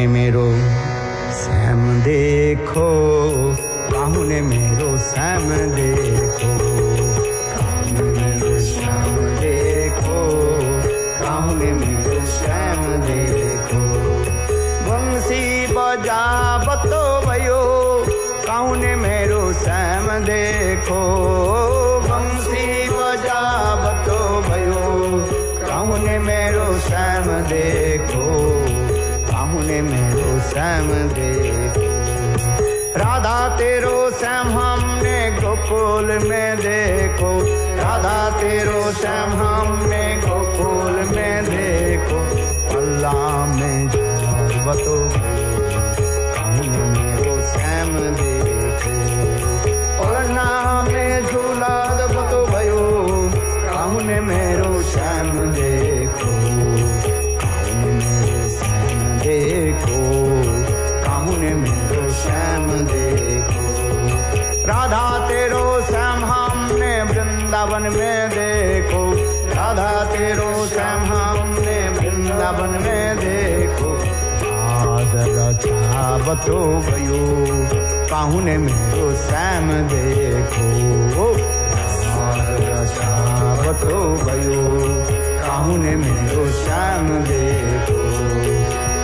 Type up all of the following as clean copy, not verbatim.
मेरो श्याम देखो, काहू ने मेरो श्याम देखो, काहू ने मेरो श्याम देखो, काहू ने मेरो श्याम देखो। बंसी बजावतो भयो, काहू ने मेरो श्याम देखो, बंसी बजावतो भयो, काहू ने मेरो श्याम देखो, काहू ने मेरो श्याम देखो। राधा तेरो श्याम हमने गोकुल में देखो, राधा तेरो श्याम हमने गोकुल में देखो। पल्ला में बतो काहू ने मेरो श्याम देखो, पलना में झूला बतो भयो, काहू ने मेरो श्याम देखो, काहू ने मेरो श्याम देखो, काहू ने मेरो श्याम देखो। राधा तेरो श्याम हमने वृंदावन में देखो, राधा तेरो श्याम हमने वृंदावन में देखो। बतो भयो, काहू ने मेरो श्याम देखो, बतो भयो, काहू ने मेरो श्याम देखो,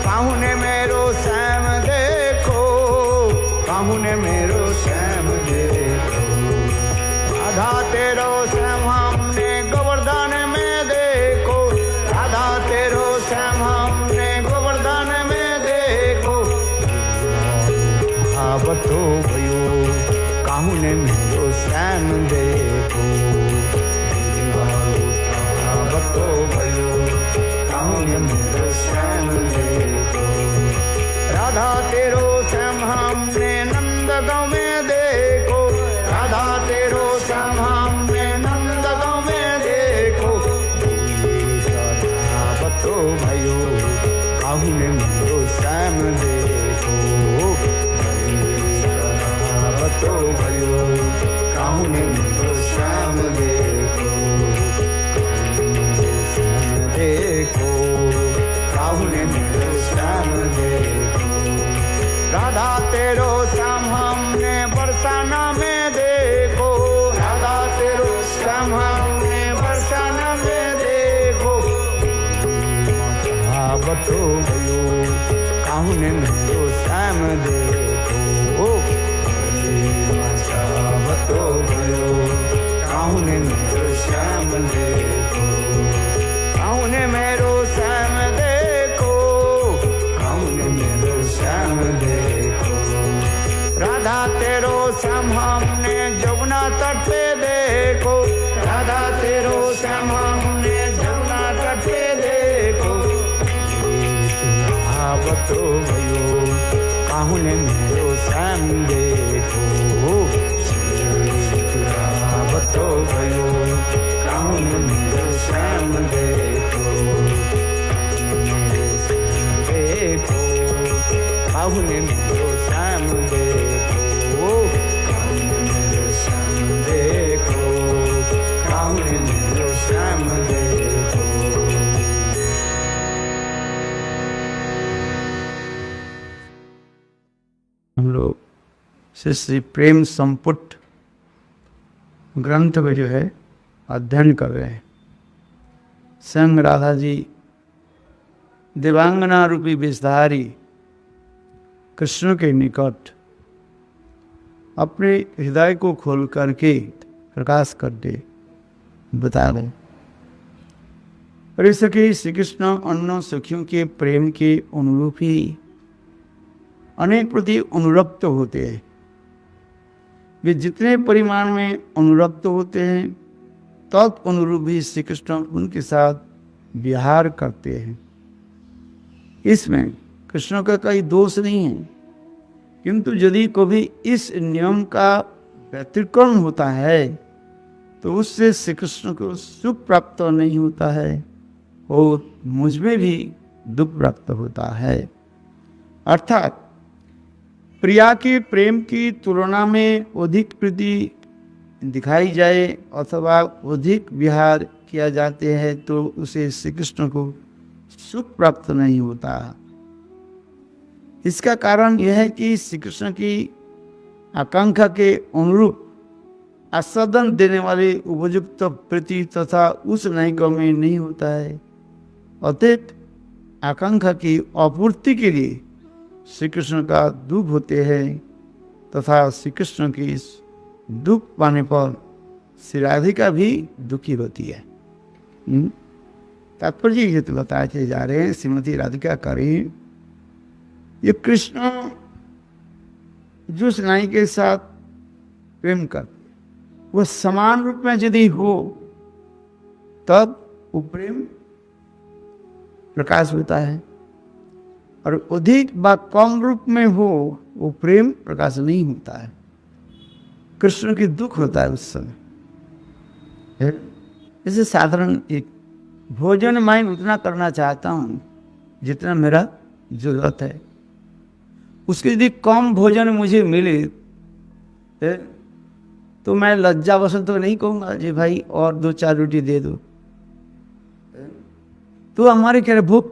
काहू ने मेरो श्याम देखो, काहू ने मेरो श्याम देखो। राधा तेरो श्याम हमने गोवर्धन में देखो, राधा तेरो श्याम हमने गोवर्धन में देखो। बतो भयो, काहू ने मेरो श्याम देखो, बतो भयो, काहू ने मेरो श्याम देखो। राधा तेरो श्याम हमने नंदगांव में देखो, राधा तेरो श्याम हमने नंदगांव में देखो। बतो भयो, काहू ने मेरो श्याम देखो, बतो भयो, काहू ने मेरो श्याम देखो, देखो, काहू ने मेरो श्याम देखो। राधा तेरो श्याम हमने बरसाना में देखो, राधा तेरो श्याम हमने बरसाना में देखो। बतो भयो, काहू ने मेरो श्याम देखो, बतो भयो, काहू ने मेरो श्याम देखो, काहू ने मेरो श्याम देखो, काहू ने मेरो श्याम देखो। राधा तेरो श्याम हमने जमुना तट पे देखो, राधा तेरो श्याम हमने जमुना तट पे देखो। बतो भयो, काहू ने मेरो श्याम देखो, बतो भयो, काहू ने मेरो श्याम देखो, देखो, काहू ने मेरो श्याम देखो, काहू ने मेरो श्याम देखो, काहू ने मेरो श्याम देखो। हम लोग श्री प्रेम संपुट ग्रंथ में जो है अध्ययन कर रहे हैं। संग राधा जी देवांगना रूपी विषधारी कृष्ण के निकट अपने हृदय को खोल करके प्रकाश करते बता दें। और सके श्री कृष्ण अन्य सखियों के प्रेम के अनुरूप ही अनेक प्रति अनुरक्त होते हैं। वे जितने परिमाण में अनुरक्त होते हैं तत् अनुरूप ही श्री कृष्ण उनके साथ विहार करते हैं। इसमें कृष्ण का कोई दोष नहीं है, किंतु यदि कभी इस नियम का व्यतिक्रमण होता है तो उससे श्री कृष्ण को सुख प्राप्त नहीं होता है और मुझ में भी दुख प्राप्त होता है। अर्थात प्रिया के प्रेम की तुलना में अधिक प्रीति दिखाई जाए अथवा अधिक विहार किया जाते हैं तो उसे श्री कृष्ण को सुख प्राप्त नहीं होता। इसका कारण यह है कि श्री कृष्ण की आकांक्षा के अनुरूप आस्वादन देने वाले उपयुक्त प्रीति तथा उस नैक में नहीं होता है। अतएव आकांक्षा की आपूर्ति के लिए श्री कृष्ण का दुख होते हैं तथा श्री कृष्ण की इस दुख पाने पर श्री राधिका भी दुखी होती है। तात्पर्य ये तो बताते जा रहे हैं, श्रीमती राधिका करीम ये कृष्ण जिस नाई के साथ प्रेम कर वह समान रूप में यदि हो तब वो प्रेम प्रकाश होता है, और अधिक व कम रूप में हो वो प्रेम प्रकाश नहीं होता है। कृष्ण की दुख होता है उस समय। जैसे साधारण एक भोजन मैं उतना करना चाहता हूँ जितना मेरा जरूरत है, उसके यदि कम भोजन मुझे मिले तो मैं लज्जावश तो नहीं कहूँगा जी भाई और 2-4 रोटी दे दो, तो हमारे क्या भूख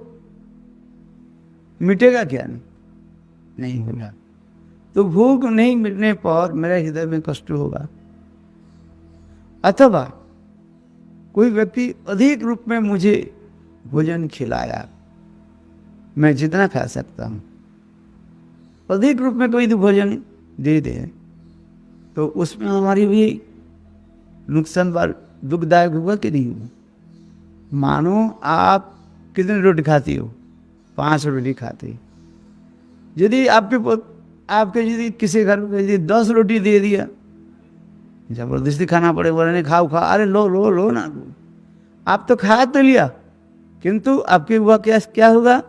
मिटेगा क्या? नहीं होगा। तो भूख नहीं मिटने पर मेरे हृदय में कष्ट होगा। अथवा कोई व्यक्ति अधिक रूप में मुझे भोजन खिलाया, मैं जितना खा सकता हूँ, अधिक रूप में कोई भोजन दे दे तो उसमें हमारी भी नुकसान दुखदायक होगा कि नहीं होगा? मानो आप कितनी रोटी खाती हो? 5 रोटी खाती। यदि आपके यदि किसी घर में यदि 10 रोटी दे दिया, जबरदस्ती खाना पड़े, बोले नहीं खाओ खा, अरे लो लो लो ना, आप तो खा तो लिया, किंतु आपके हुआ क्या होगा?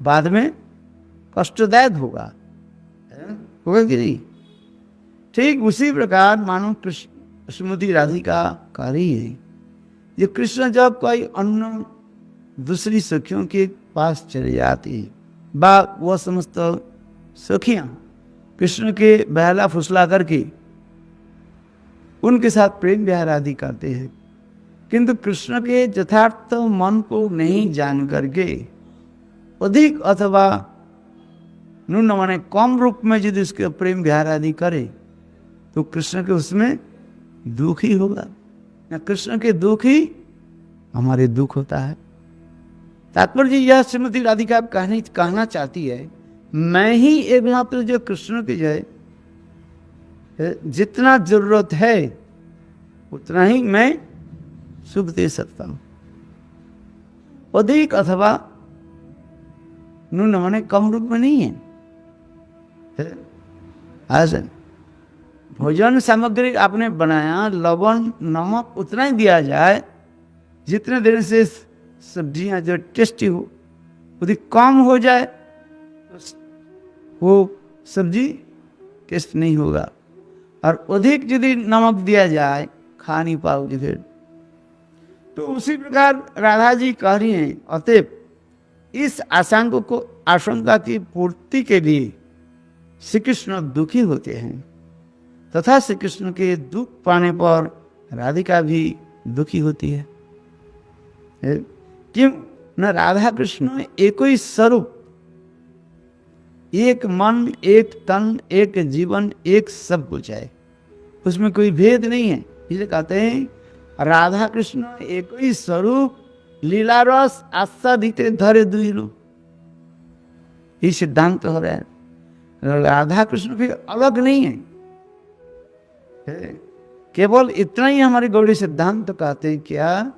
बाद में कष्टदायक होगा कि नहीं? ठीक उसी प्रकार मानो कृष्ण श्रीमती राधिका कारी है। ये कृष्ण जब कोई अन्य दूसरी सखियों के पास चले जाती है, वह समस्त सखियां कृष्ण के बहला फुसला करके उनके साथ प्रेम विहार आदि करते हैं, किंतु कृष्ण के यथार्थ मन को नहीं जान करके अधिक अथवा न्यून माने कम रूप में यदि उसके प्रेम विहार आदि करे तो कृष्ण के उसमें दुख ही होगा। न कृष्ण के दुख ही हमारे दुख होता है। तात्पर्य यह श्रीमती राधिका कहना चाहती है, मैं ही एकमात्र जो कृष्ण की जय जितना जरूरत है उतना ही मैं सुख दे सकता हूं, अधिक अथवा न्यून माने कम रूप में नहीं है। आज भोजन सामग्री आपने बनाया, लवण नमक उतना ही दिया जाए जितने देर से सब्जियां जो टेस्टी हो, यदि कम हो जाए तो वो सब्जी टेस्ट नहीं होगा, और अधिक यदि नमक दिया जाए खा नहीं पाओगे फिर। तो उसी प्रकार राधा जी कह रही हैं, अतएव इस आशंका की पूर्ति के लिए श्री कृष्ण दुखी होते हैं तथा श्री कृष्ण के दुख पाने पर राधिका भी दुखी होती है। क्यों न राधा कृष्ण एक ही स्वरूप, एक मन, एक तन, एक जीवन, एक सब कुछ है, उसमें कोई भेद नहीं है। इसलिए कहते हैं राधा कृष्ण एक ही स्वरूप, लीला रस आस्वादित धरे दुई रूप। ये सिद्धांत हो रहा है, राधा कृष्ण फिर अलग नहीं है। केवल इतना ही हमारे गौड़ी सिद्धांत कहते हैं क्या,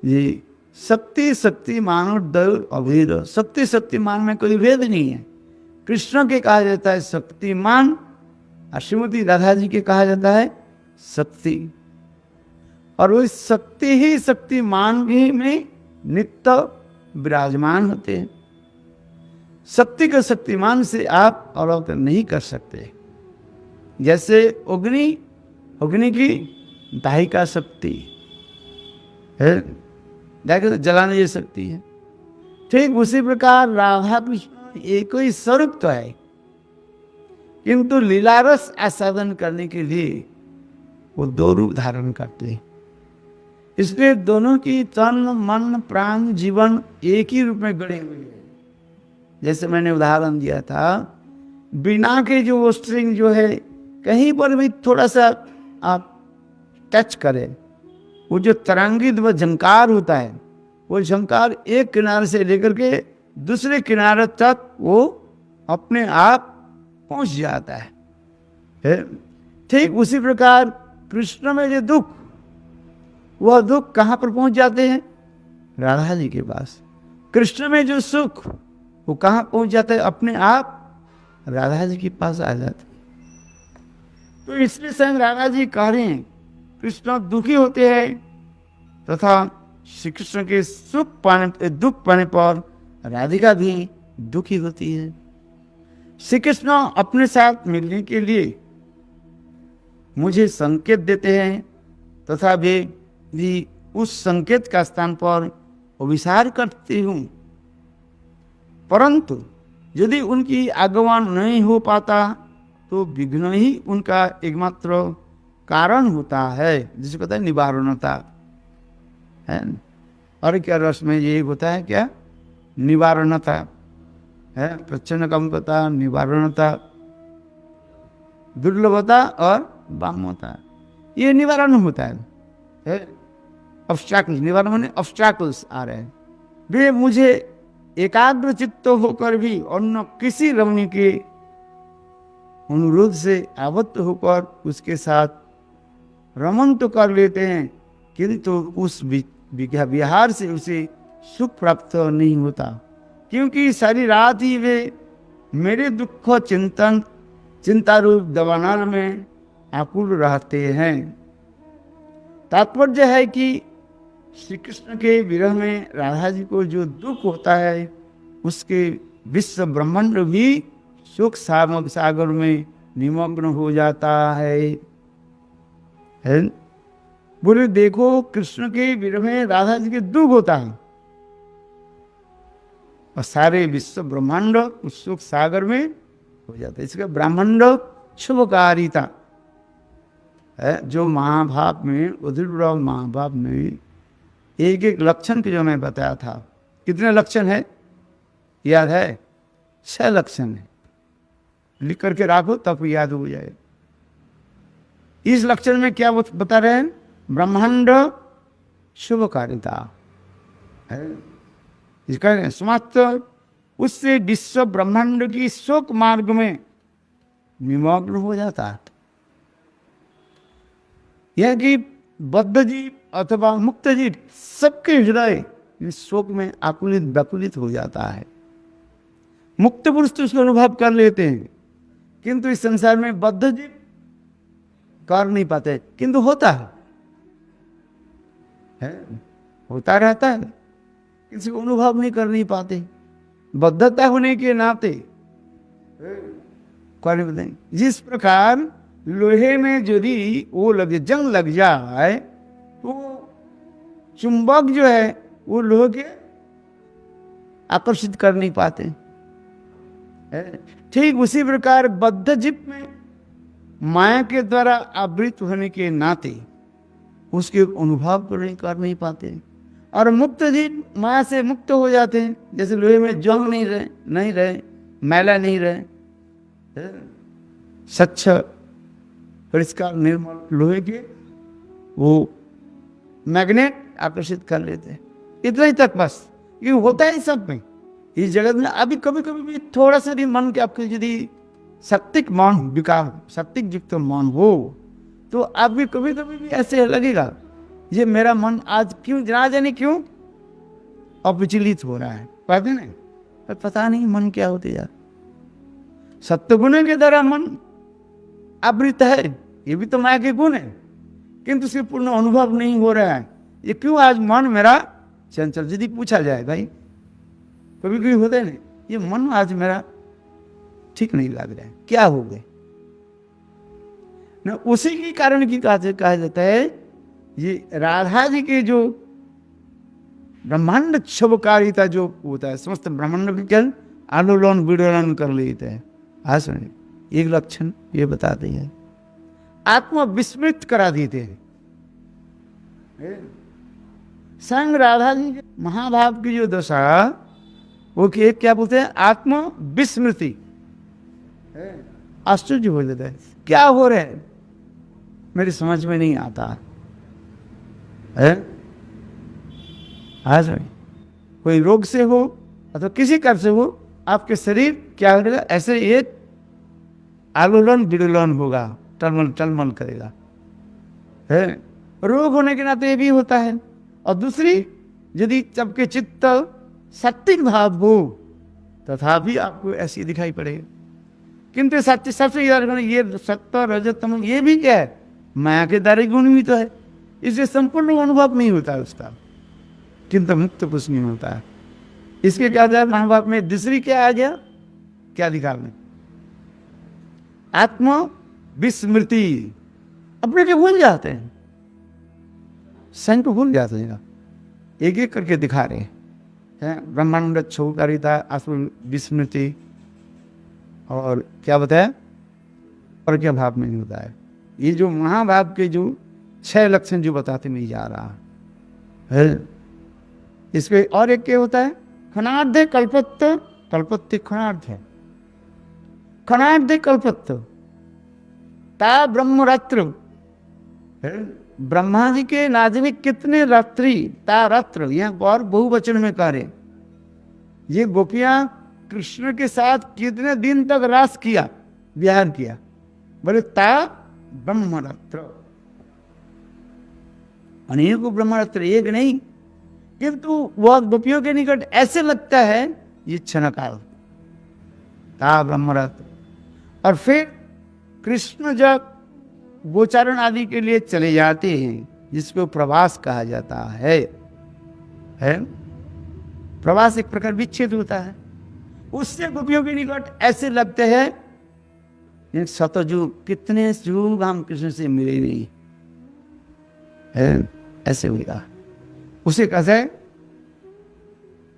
ये शक्ति मानो दैव अभेद, शक्तिमान में कोई भेद नहीं है। कृष्ण के कहा जाता है शक्तिमान, और श्रीमती राधा जी के कहा जाता है शक्ति, और वो शक्ति ही शक्तिमान भी में नित्य विराजमान होते हैं। शक्ति के शक्तिमान से आप अलग नहीं कर सकते। जैसे अग्नि की दाहिका शक्ति है, जाकर जलाने की शक्ति है, ठीक उसी प्रकार राधा कृष्ण एक ही स्वरूप तो है, किंतु लीलारस आस्वादन करने के लिए वो 2 रूप धारण करते हैं। इसलिए दोनों की तन मन प्राण जीवन एक ही रूप में गड़े हुए हैं। जैसे मैंने उदाहरण दिया था, बिना के जो वो स्ट्रिंग जो है कहीं पर भी थोड़ा सा आप टच करें, वो जो तरंगित व झंकार होता है, वो झंकार एक किनारे से लेकर के दूसरे किनारे तक वो अपने आप पहुंच जाता है। ठीक उसी प्रकार कृष्ण में जो दुख, वह दुख कहाँ पर पहुंच जाते हैं? राधा जी के पास। कृष्ण में जो सुख, वो कहाँ पहुंच जाता है? अपने आप राधा जी के पास आ जाते हैं। तो इसलिए स्वयं राधा जी कह रहे हैं, कृष्ण दुखी होते हैं तथा श्री कृष्ण के दुख पाने पर राधिका भी दुखी होती है। श्री कृष्ण अपने साथ मिलने के लिए मुझे संकेत देते हैं तथा वे भी उस संकेत का स्थान पर विचार करती हूँ, परंतु यदि उनकी आगमन नहीं हो पाता तो विघ्न ही उनका एकमात्र कारण होता है, जिसे कहते हैं निवारणता है। और क्या रस में ये होता है, क्या निवारणता है? प्रच्छन्न कमता, निवारणता, दुर्लभता और वामता, ये निवारण होता है। ऑब्स्टैकल्स, निवारण होने ऑब्स्टैकल्स आ रहे हैं। वे मुझे एकाग्र चित्त होकर भी अन्य किसी रमणी के अनुरोध से आबद्ध होकर उसके साथ रमन तो कर लेते हैं, किंतु उस विहार से उसे सुख प्राप्त नहीं होता, क्योंकि सारी रात ही वे मेरे दुख चिंता रूप दबानार में आकुल रहते हैं। तात्पर्य है कि श्री कृष्ण के विरह में राधा जी को जो दुख होता है, उसके विश्व ब्रह्मांड भी सुख सागर में निमग्न हो जाता है। बोले देखो, कृष्ण के विरह में राधा जी के दुख होता है और सारे विश्व ब्रह्मांड उस सुख सागर में हो जाता है। इसका ब्रह्मांड शुभकारिता है। जो महाभारत में, उदयपुर महाभारत में एक एक लक्षण के जो मैं बताया था, कितने लक्षण है याद है? 6 लक्षण है। लिख करके रखो तब याद हो जाए। इस लक्षण में क्या बता रहे हैं? ब्रह्मांड शुभकारिता है। इसका समाप्त उससे विश्व ब्रह्मांड की शोक मार्ग में निमग्न हो जाता है। यह कि बद्ध जीव अथवा मुक्त जीव सबके हृदय इस शोक में आकुलित व्याकुलित हो जाता है। मुक्त पुरुष तो उसको अनुभव कर लेते हैं, किंतु इस संसार में बद्ध जीव कर नहीं पाते, किंतु होता है होता रहता है, किसी को अनुभव नहीं कर नहीं पाते। बद्धता होने के नाते कर नहीं पाते। जिस प्रकार लोहे में यदि वो जंग लग जाए तो चुंबक जो है वो लोहे के आकर्षित कर नहीं पाते। ठीक उसी प्रकार बद्ध जीव में माया के द्वारा आवृत होने के नाते उसके अनुभव को कर नहीं पाते, और मुक्त जीव माया से मुक्त हो जाते हैं। जैसे लोहे में जंग नहीं रहे, मैला नहीं रहे, स्वच्छ परिष्कार निर्मल लोहे के वो मैग्नेट आकर्षित कर लेते हैं। इतना ही तक बस, ये होता है सब में, इस जगत में। अभी कभी कभी भी थोड़ा सा भी मन के आपके यदि शक्तिक मन विकार, शक्तिक युक्त मन हो, तो आप भी कभी कभी भी ऐसे लगेगा, ये मेरा मन आज क्यों ना जाने क्यों अविचलित हो रहा है। पता नहीं, पता नहीं मन क्या होते यार। सत्वगुण के द्वारा मन आवृत है, ये भी तो माया के गुण है, किंतु उसके पूर्ण अनुभव नहीं हो रहा है। ये क्यों आज मन मेरा चंचल। यदि पूछा जाए भाई, कभी कभी होता है ना, ये मन आज मेरा ठीक नहीं लग रहा है, क्या हो गए ना, उसी के कारण की कहा जाता है ये राधा जी के जो ब्रह्मांड शुभकारिता जो होता है, समस्त ब्रह्मांड विज्ञान आलोलन विडोलन कर लेते हैं। हाँ सुनिए, एक लक्षण ये बताते हैं, आत्मा विस्मृत करा देते हैं। संग राधा जी महाभाव की जो दशा वो क्या बोलते हैं, आत्म विस्मृति। आश्चर्य हो जाता है, क्या हो रहा है मेरी समझ में नहीं आता है। आज कोई रोग से हो अथवा किसी कर्म से हो, आपके शरीर क्या करेगा, ऐसे एक आलोलन विलोलन होगा, टलमल टलमल करेगा है। रोग होने के नाते ये भी होता है। और दूसरी, यदि सबके चित्त सात्विक भाव हो तथापि आपको ऐसी दिखाई पड़ेगा। किंतु सत्य सबसे ज्यादा ये सत्य रजतम ये भी क्या है, माया के दारी गुण भी तो है, इससे संपूर्ण अनुभव नहीं होता है उसका, किंतु मुक्त कुछ नहीं होता है। इसके क्या जाए अनुभव में दूसरी क्या आ गया, क्या अधिकार में, आत्म विस्मृति, अपने को भूल जाते हैं, स्वयं को भूल जाते हैं। एक एक करके दिखा रहे हैं, ब्रह्मांड क्षोकारिता, आत्म विस्मृति, और क्या बताया, और क्या भाव में नहीं होता है। ये जो महाभाव के जो 6 लक्षण जो बताते नहीं जा रहा है, इसके और एक क्या होता है, खनार्ध कल्पत्व, कल्पत्व खनार्ध है, खनार्ध कल्पत्व ता ब्रह्मरात्र, ब्रह्मा जी के नाजिनी कितने रात्रि, ता रात्र, यहाँ और बहुवचन में कह रहे, ये गोपियां कृष्ण के साथ कितने दिन तक रास किया, विहार किया, बोले ता ब्रह्मरात्र, अनेकों ब्रह्मरात्र, एक नहीं, किंतु वह गोपियों के निकट ऐसे लगता है ये क्षणकाल, ता ब्रह्मरात्र। और फिर कृष्ण जब गोचारण आदि के लिए चले जाते हैं, जिसको प्रवास कहा जाता है, प्रवास एक प्रकार विच्छेद होता है, उससे गोपियों के निकट ऐसे लगते हैं शतयुग, कितने युग हम कृष्ण से मिले नहीं है, ऐसे होगा। उसे कहते हैं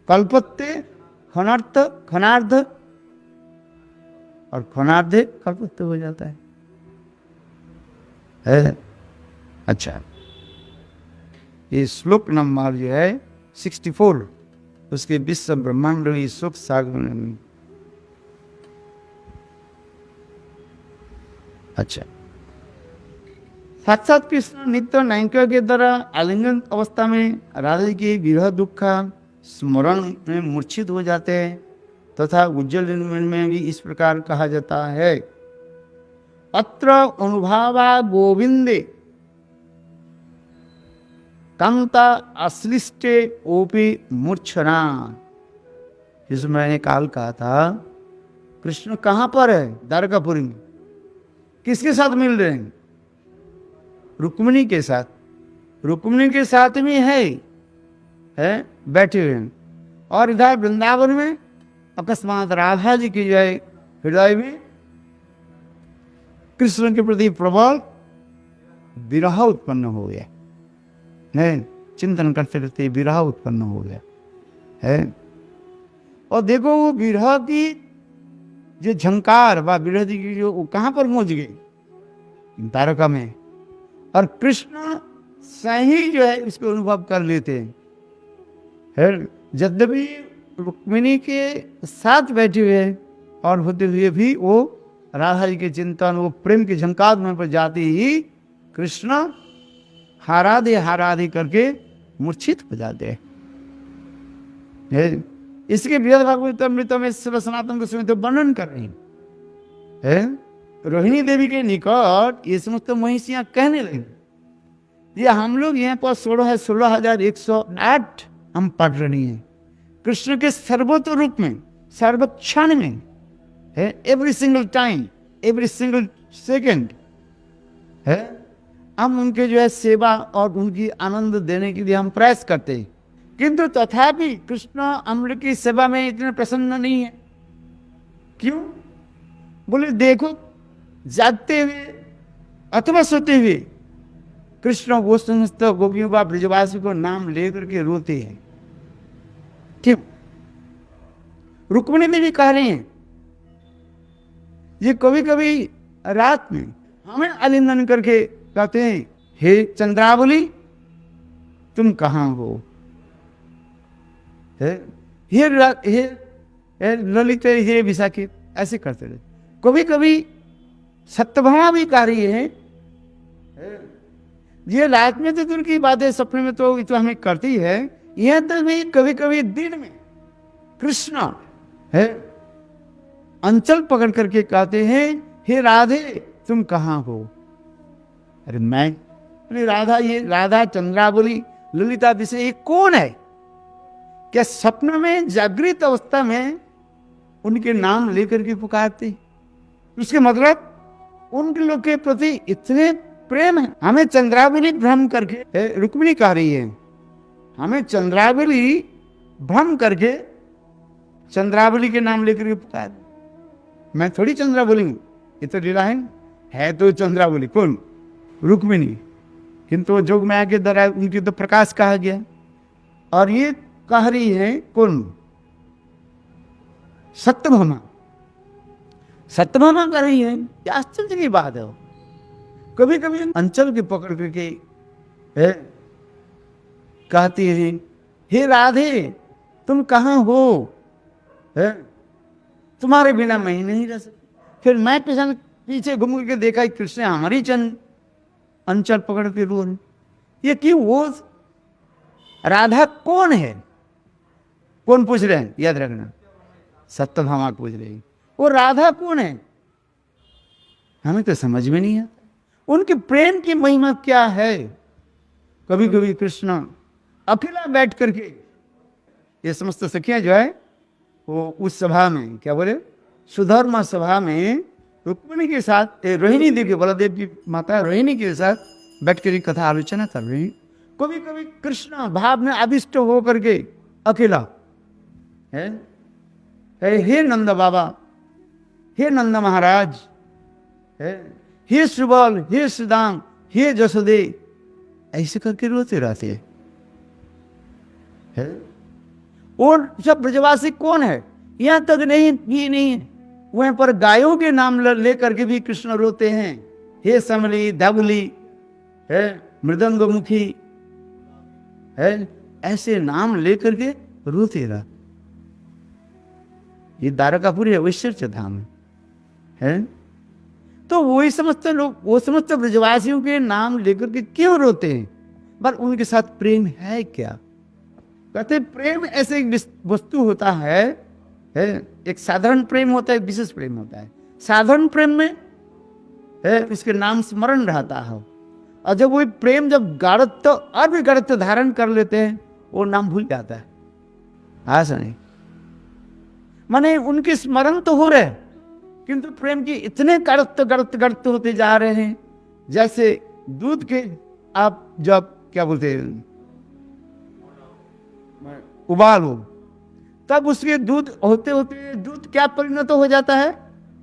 कल्पत्ते खनार्थ, खनार्ध, और खनार्धे कल्पत्ते हो जाता है। अच्छा, ये श्लोक नंबर जो है 64, उसके विश्व ब्रह्मांड सुख सागर। अच्छा, साक्षात कृष्ण नित्य नायिका के द्वारा आलिंगन अवस्था में राधा की विरह दुख स्मरण में मूर्छित हो जाते हैं, तथा उज्जवल में भी इस प्रकार कहा जाता है, अत्र अनुभवा गोविंदे कांता अश्लिष्टे ओपी मूर्छना। जिसमें मैंने काल कहा था कृष्ण कहाँ पर है, द्वारकापुरी में, किसके साथ मिल रहे हैं, रुक्मिणी के साथ, रुक्मिणी के साथ में है बैठे हुए हैं, और इधर वृंदावन में अकस्मात राधा जी की जो है हृदय में कृष्ण के प्रति प्रबल विरह उत्पन्न हो गया है, चिंतन करते रहते विरह उत्पन्न हो गया है। और देखो वो विरह की जो झंकार व विरह की जो कहां पर पहुंच गई, तारका में, और कृष्ण सही जो है इसको अनुभव कर लेते हैं। यद्यपि रुक्मिणी के साथ बैठे हुए और होते हुए भी वो राधा जी के चिंतन, वो प्रेम के झंकार में पर जाते ही कृष्ण हाराधे करके मूर्छित हो जाते हैं। इसके वेद भागवत में सनातन गोस्वामी तो वर्णन कर रही है। रोहिणी देवी के निकट ये समस्त महिषियां कहने लगी, ये हम लोग यहाँ पर 16,108 हम पढ़ रही हैं, कृष्ण के सर्वोत्तम रूप में, सर्वक्षण में है, every single time, every single second है, हम उनके जो है सेवा और उनकी आनंद देने के लिए हम प्रयास करते हैं, किंतु तथापि कृष्ण हम लोग की सेवा में इतने प्रसन्न नहीं है। क्यों? बोले देखो जागते हुए अथवा सोते हुए कृष्ण वो समस्त गोपियों का ब्रजवासी को नाम लेकर के रोते हैं। क्यों? रुक्मिणी में भी कह रहे हैं, ये कभी कभी रात में हमें आलिंगन करके कहते हैं, हे चंद्रावली हे ललित हे विशाखे ऐसे करते रहे। कभी कभी सत्यभामा भी कार्य है, ये रात में तो दूर की बात है, सपने में तो ये तो हमें करती है। यह तो भी कभी कभी दिन में कृष्ण है अंचल पकड़ करके कहते हैं, हे राधे तुम कहाँ हो? अरे मैं, अरे राधा, ये राधा चंद्रावली ललिता विषय ये कौन है? क्या सपन में जागृत अवस्था में उनके नाम लेकर के पुकारते? उसके मतलब उनके लोग के प्रति इतने प्रेम है। हमें चंद्रावली भ्रम करके, रुक्मिणी कह रही है, हमें चंद्रावली भ्रम करके चंद्रावली के नाम लेकर के पुकार। मैं थोड़ी चंद्रावली हूं, ये तो लीला है तो चंद्रावली कौन? रुक्मिणी। किंतु जोग माया के द्वारा उनकी तो प्रकाश कहा गया, और ये कह रही है कौन? सत्यभामा। सत्यभामा कर रही है, क्या आश्चर्य की बात है। कभी कभी अंचल के पकड़ करके कहती है, हे राधे तुम कहाँ हो? है तुम्हारे बिना मैं ही नहीं रह सकती। फिर मैं पीछे घूम करके देखा कृष्ण हमारी चंद अंचल पकड़ के रो रहे। ये क्यों? वो राधा कौन है? कौन पूछ रहे हैं? याद रखना, सत्यभामा पूछ रहे हैं वो राधा कौन है। हमें तो समझ में नहीं आता उनके प्रेम की महिमा क्या है। कभी कभी कृष्ण अकेला बैठ करके, ये समस्त सखियां जो है वो उस सभा में, क्या बोले, सुधर्मा सभा में रुक्मिणी के साथ, रोहिणी देवी, बलदेव की माता रोहिणी के साथ बैठ कर कथा आलोचना कर रही। कभी कभी कृष्ण भाव में आविष्ट हो करके अकेला है, हे नंद बाबा, हे नंद महाराज, हे सुबल, हे सुदाम, हे जसोदे, ऐसे करके रोते रहते है। और सब ब्रजवासी कौन है? यहां तक नहीं, ये नहीं है, वहां पर गायों के नाम लेकर के भी कृष्ण रोते हैं। हे समली, धवली, है मृदंगमुखी, है ऐसे नाम लेकर के रोते रहा। ये द्वारकापुरी है, ऐश्वर्य धाम है। तो वही समस्त लोग, वो समस्त ब्रजवासियों के नाम लेकर के क्यों रोते हैं? पर उनके साथ प्रेम है क्या? कहते प्रेम ऐसे एक वस्तु होता है, एक साधारण प्रेम होता है, एक विशेष प्रेम होता है। साधारण प्रेम में है इसके नाम स्मरण रहता है, और जब वही प्रेम जब गाढ़त्व और भी गाढ़त्व धारण कर लेते हैं, वो नाम भूल जाता है। हाँ सुनिए, माने उनके स्मरण तो हो रहे, किंतु प्रेम की इतने गाढ़त्व होते जा रहे हैं, जैसे दूध के आप जब क्या बोलते हैं उबालो, तब उसके दूध होते होते दूध क्या परिणत हो जाता है?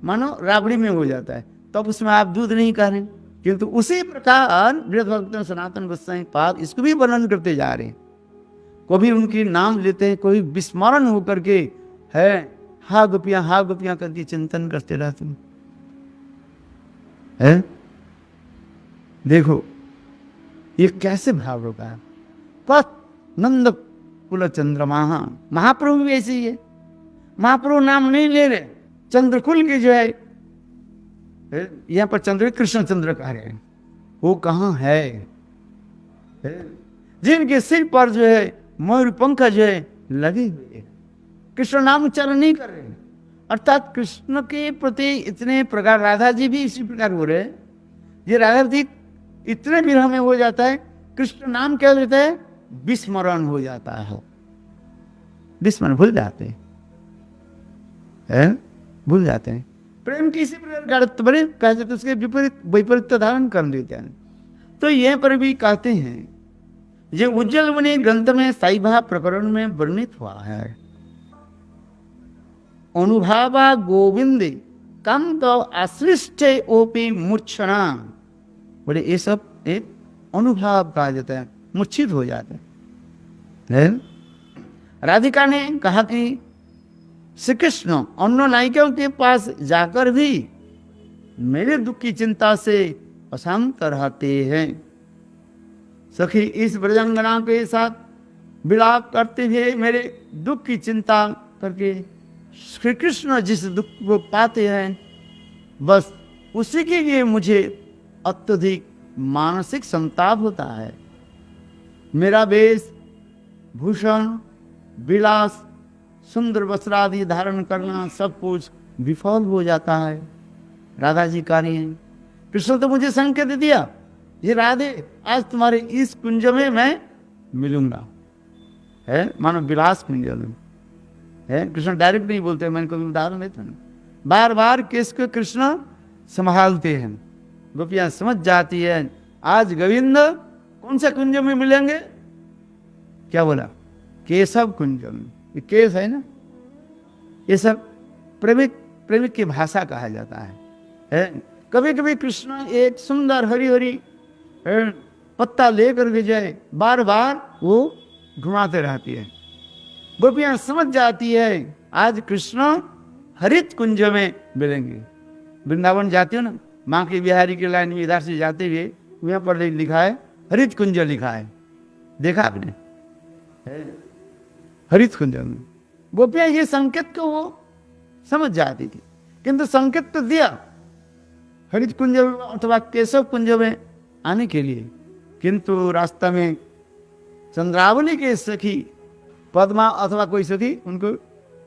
मानो राबड़ी में हो जाता है, तब उसमें आप दूध नहीं कह रहे। किंतु उसी प्रकार वृद्ध सनातन गोस्वामी पाद इसको भी वर्णन करते जा रहे हैं। कभी उनके नाम लेते हैं, कोई विस्मरण होकर के है हा गोपियां करके चिंतन करते रहते हैं। देखो ये कैसे भाव होगा है। पथ नंद कुल चंद्रमा, महाप्रभु भी ऐसे ही है। महाप्रभु नाम नहीं ले रहे, चंद्रकुल के जो है यहां पर चंद्र कृष्ण चंद्र कह रहे हैं, वो कहाँ है? जिनके सिर पर जो है मयूर पंख जो है लगे हुए, कृष्ण नाम उच्चारण नहीं कर रहे, अर्थात कृष्ण के प्रति इतने प्रकार, राधा जी भी इसी प्रकार हो रहे। ये राधा जी इतने विरह में हो जाता है, कृष्ण नाम क्या लेता है? विस्मरण हो जाता है, विस्मरण भूल जाते हैं, भूल जाते हैं। प्रेम की इसी प्रकार बड़े कहते तो उसके विपरीत वैपरीत धारण कर लेते हैं। तो यह पर भी कहते हैं, जो उज्जवल बने ग्रंथ में साईभा प्रकरण में वर्णित हुआ है, अनुभावा गोविंद कम तो आश्रिष्ट ओपी मूर्छना, बोले ये सब एक अनुभव कहा जाता है, मूर्छित हो जाता है। राधिका ने कहा कि श्री कृष्ण अन्य नायिकाओं के पास जाकर भी मेरे दुख की चिंता से अशांत रहते हैं। सखी इस ब्रजांगना के साथ विलाप करते हुए मेरे दुख की चिंता करके श्री कृष्ण जिस दुख को पाते हैं बस उसी के लिए मुझे अत्यधिक मानसिक संताप होता है। मेरा वेश भूषण विलास सुंदर वस्त्र आदि धारण करना सब कुछ विफल हो जाता है। राधा जी कह रही हैं, कृष्ण तो मुझे संकेत दिया, ये राधे आज तुम्हारे इस कुंज में मैं मिलूंगा, है मानो विलास कुंज में है। कृष्ण डायरेक्ट नहीं बोलते, मैंने कभी उदाहरण देता हूँ, बार बार केस को कृष्ण संभालते हैं। गोपियां समझ जाती है आज गोविंद कौन सा कुंज में मिलेंगे, क्या बोला, केशव कुंज में। ये केस है ना, ये सब प्रेमिक की भाषा कहा जाता है। कभी कभी कृष्ण एक सुंदर हरी हरी पत्ता लेकर के जाए, बार बार वो घुमाते रहती है। गोपियां समझ जाती है आज कृष्ण हरित कुंज में मिलेंगे। वृंदावन जाते हो ना, माँ की बिहारी की लाइन में इधर से जाते हुए यहाँ पर लिखा है हरित कुंज लिखा है, देखा आपने, हरित कुंज में। गोपियां ये संकेत को वो समझ जाती थी, किंतु संकेत तो दिया हरित कुंज अथवा केशव कुंज में आने के लिए, किंतु रास्ता में चंद्रावली के सखी पद्मा अथवा कोई सखी उनको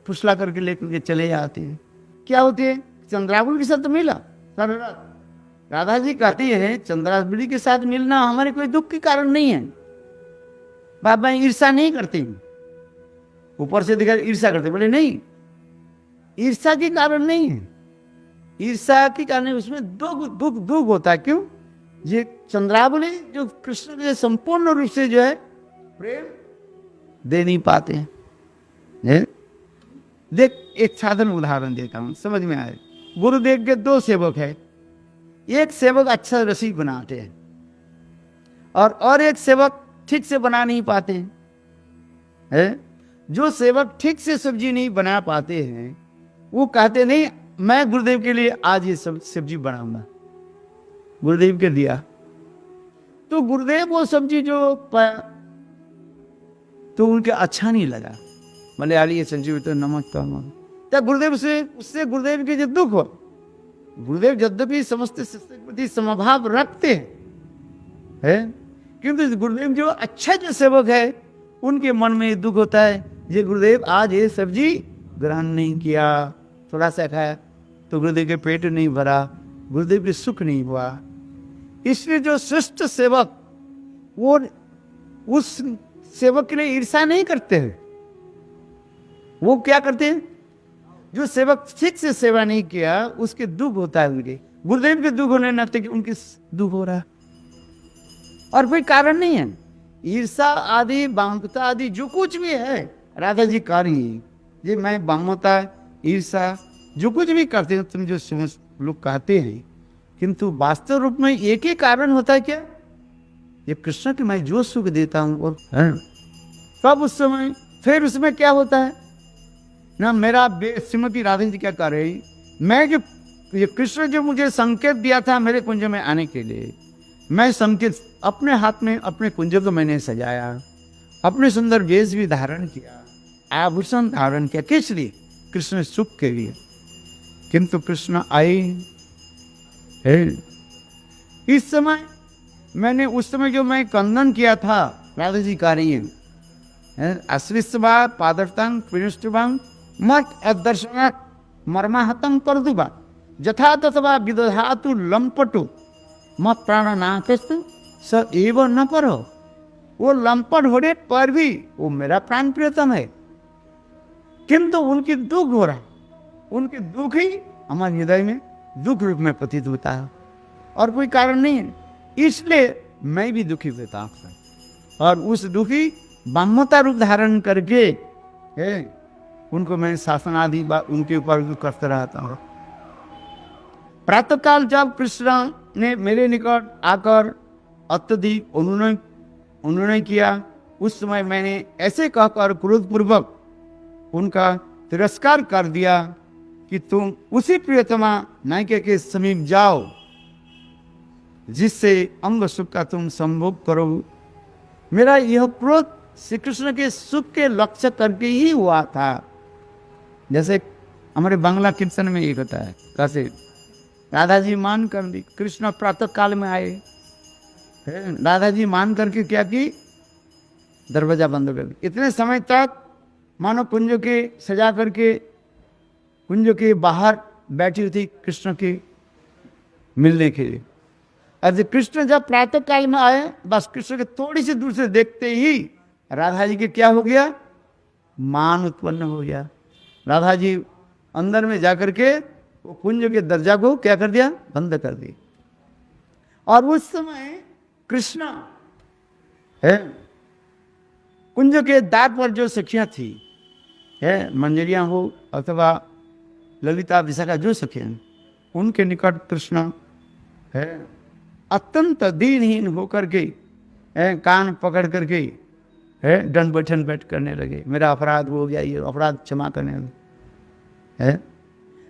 फुसला करके लेकर के चले जाते हैं। क्या होती है, चंद्रावली के साथ मिला सारा रात। राधा जी कहती है चंद्रावली के साथ मिलना हमारे कोई दुख के कारण नहीं है, बाबा ईर्षा नहीं करते, ऊपर से दिखा ईर्षा करते, बोले नहीं ईर्षा के कारण नहीं है, ईर्षा के कारण उसमें दुख होता है। क्यों, ये चंद्रावली जो कृष्ण के संपूर्ण रूप से जो है प्रेम दे नहीं पाते हैं। देख एक साधारण उदाहरण देता हूं, समझ में आए। गुरुदेव के दो सेवक है, एक सेवक अच्छा रसीद बनाते हैं और एक सेवक ठीक से बना नहीं पाते हैं। जो सेवक ठीक से सब्जी नहीं बना पाते हैं वो कहते नहीं मैं गुरुदेव के लिए आज ये सब सब्जी बनाऊंगा, गुरुदेव के दिया तो गुरुदेव वो सब्जी जो तो उनके अच्छा नहीं लगा, मलयाली ये सब्जी में तो नमक तो गुरुदेव से उससे गुरुदेव के जो दुख हो, गुरुदेव यद्यपि समस्त शिष्य के प्रति समभाव रखते हैं, किंतु गुरुदेव जो अच्छा जो सेवक है उनके मन में दुख होता है, ये गुरुदेव आज ये सब्जी ग्रहण नहीं किया, थोड़ा सा खाया तो गुरुदेव के पेट नहीं भरा, गुरुदेव के सुख नहीं हुआ। इसलिए जो श्रेष्ठ सेवक वो उस सेवक के लिए ईर्षा नहीं करते हैं, वो क्या करते हैं, जो सेवक ठीक से सेवा नहीं किया उसके दुख होता है, उनके गुरुदेव के दुख होने नाते उनके दुख हो रहा है और कोई कारण नहीं है। ईर्षा आदि बांगता आदि जो कुछ भी है राधा जी कह रही है, ये मैं बांगता ईर्षा जो कुछ भी करते हैं तुम जो लोग कहते हैं, किंतु वास्तव रूप में एक ही कारण होता है, क्या, ये कृष्ण के मैं जो सुख देता हूं और तब उस समय फिर उसमें क्या होता है ना, मेरा श्रीमती राधा जी क्या कर रही, मैं जो ये कृष्ण जो मुझे संकेत दिया था मेरे कुंज में आने के लिए, मैं संकेत अपने हाथ में अपने कुंज को मैंने सजाया, अपने सुंदर वेश भी धारण किया, आभूषण धारण किया, किस लिए, कृष्ण सुख के लिए, किंतु कृष्ण आए इस समय मैंने उस समय जो मैं कंदन किया था, राधा जी कह रही है अश्रिस्वा पादर्थं पृष्ठवां मत दर्शनात् मर्माहतं कर्दुवा यथा तथवा विदधातु लंपटु मत प्राणनाथस्तु स एव न करो। वो लंपट होने पर भी वो मेरा प्राण प्रियतम है, किंतु उनकी दुख हो रहा है, उनके दुख ही हमारे हृदय में दुख रूप में प्रतीत होता है और कोई कारण नहीं है, इसलिए मैं भी दुखी होता हूं और उस दुखी ब्रह्मता रूप धारण करके उनको मैं शासन आदि उनके ऊपर करते रहता हूँ। प्रातःकाल जब कृष्ण ने मेरे निकट आकर अत्यधिक उन्होंने किया, उस समय मैंने ऐसे कहकर क्रोधपूर्वक उनका तिरस्कार कर दिया कि तुम उसी प्रियतमा नायिका के समीप जाओ जिससे अंग सुख का तुम संभोग करो। मेरा यह क्रोध श्री कृष्ण के सुख के लक्ष्य करके ही हुआ था। जैसे हमारे बांग्ला कीर्तन में ये होता है। कैसे राधा जी मान कर ली, कृष्ण प्रातः काल में आए, राधा जी मान करके क्या की, दरवाजा बंद कर दी। इतने समय तक मानो कुंज के सजा करके कुंज के बाहर बैठी थी कृष्ण के मिलने के लिए। और कृष्ण जब प्रातः काल में आए, बस कृष्ण के थोड़ी सी दूर से देखते ही राधा जी के क्या हो गया, मान उत्पन्न हो गया। राधा जी अंदर में जाकर के वो कुंज के दरजा को क्या कर दिया, बंद कर दी। और उस समय कृष्ण है कुंज के द्वार पर जो सखियां थी, है मंजरियां हो अथवा ललिता विशाखा जो सखियां, उनके निकट कृष्ण है अत्यंत दीनहीन होकर के कान पकड़ करके है दंड बैठन बैठ करने लगे, मेरा अपराध हो गया, ये अपराध क्षमा करने लगे। है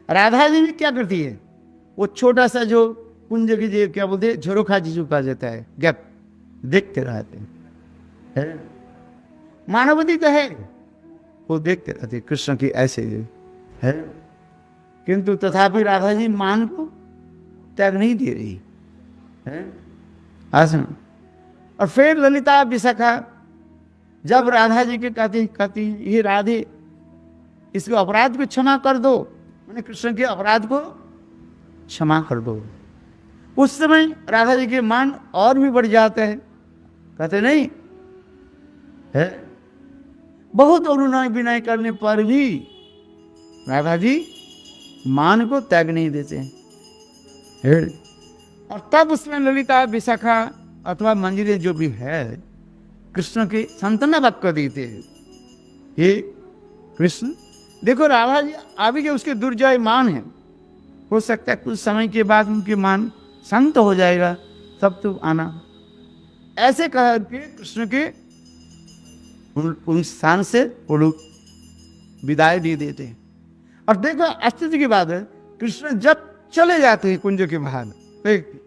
राधा जी भी क्या करती है, वो छोटा सा जो कुंज की जो क्या बोलते हैं झरोखा जी चुका जाता है, गैप देखते रहते हैं। मानवती तो है, वो देखते रहते कृष्ण की ऐसे है, किंतु तथापि राधा जी मान को त्याग नहीं दे रही है। आसन और फिर ललिता विशाखा जब राधा जी के कहती ये राधे इसको अपराध को क्षमा कर दो, मैंने कृष्ण के अपराध को क्षमा कर दो। उस समय राधा जी के मान और भी बढ़ जाते हैं, कहते नहीं है, बहुत अनुनय विनय करने पर भी राधा जी मान को त्याग नहीं देते हैं। और तब उसमें ललिता विशाखा अथवा मंजिले जो भी है कृष्ण के सांत्वना वाक्य देते हैं, हे कृष्ण देखो राधा जी अभी जो उसके दुर्जय मान है, हो सकता है कुछ समय के बाद उनके मान शांत हो जाएगा, तब तो आना। ऐसे कह के कृष्ण के उन स्थान से वो लोग विदाई दे देते हैं। और देखो आश्चर्य की बात है, कृष्ण जब चले जाते हैं कुंज के बाहर,